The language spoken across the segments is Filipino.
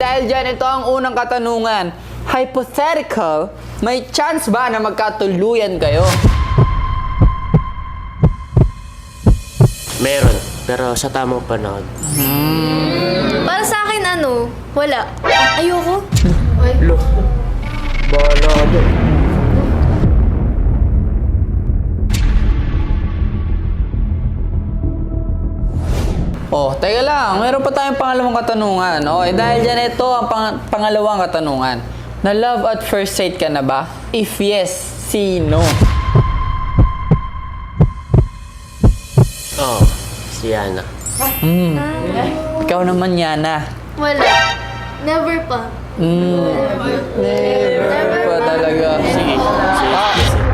Dahil dyan, ito ang unang katanungan. Hypothetical, may chance ba na magkatuluyan kayo? Meron, pero sa tamang panahon. Para sa akin, wala. Ayoko. Lo, bahala ka ba? Oh, teka lang. Meron pa tayong pangalawang katanungan. Oh, dahil dyan, ito ang pangalawang katanungan. Na love at first sight ka na ba? If yes, sino? Oo, si Yana. Ikaw naman, Yana. Wala. Never pa. Never pa talaga. Sige, sige.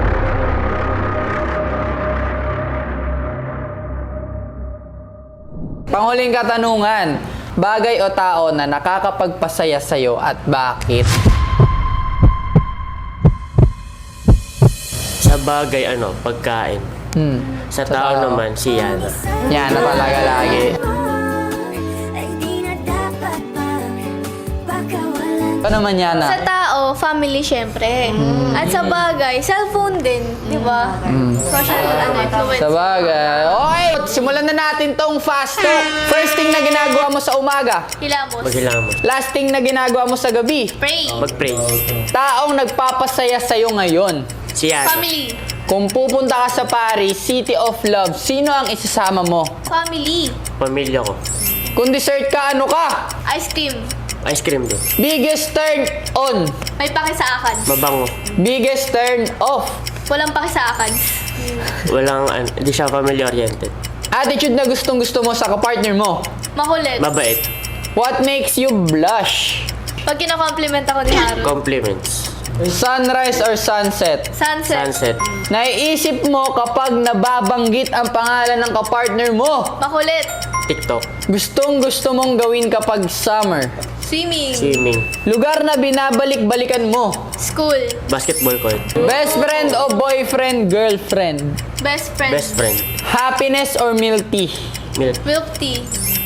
Panghuling katanungan. Bagay o tao na nakakapagpasaya sa'yo at bakit? Sa bagay, pagkain. Sa tao naman, si Yana. Yana talaga lagi. Ikaw naman, Yana. Sa tao, family syempre. At sa bagay, cellphone din. Di ba? Social influence. Sa bagay. Okay, simulan na natin tong fast talk. First thing na ginagawa mo sa umaga. Hilamos. Maghilamos. Last thing na ginagawa mo sa gabi. Pray. Mag-pray. Taong nagpapasaya sa'yo ngayon. Si Yana. Family. Kung pupunta ka sa Paris, City of Love, sino ang isasama mo? Family. Pamilya ko. Kung dessert ka, ano ka? Ice cream. Ice cream din. Biggest turn on. May pakisaakan. Mabango. Biggest turn off. Walang pakisaakan. Walang, hindi siya family-oriented. Attitude na gustong-gusto mo sa kapartner mo. Makulit. Mabait. What makes you blush? Pag kinakompliment ako ni Harold. Compliments. Sunrise or sunset? Sunset. Sunset. Naiisip mo kapag nababanggit ang pangalan ng kapartner mo. Makulit. TikTok. Gustong-gusto mong gawin kapag summer. Swimming. Swimming. Lugar na binabalik-balikan mo. School. Basketball court. Best friend o boyfriend, girlfriend? Best friend. Best friend. Happiness or milk tea? Milk. Milk tea.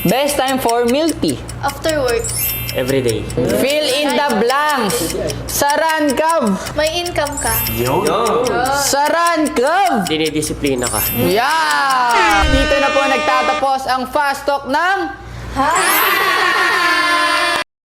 Best time for milk tea. After work. Every day. Fill in the blanks. Saran Cub. May income ka. Saran Cub. Dinidisiplina ka. Yeah! Dito na po nagtatapos ang Fast Talk ng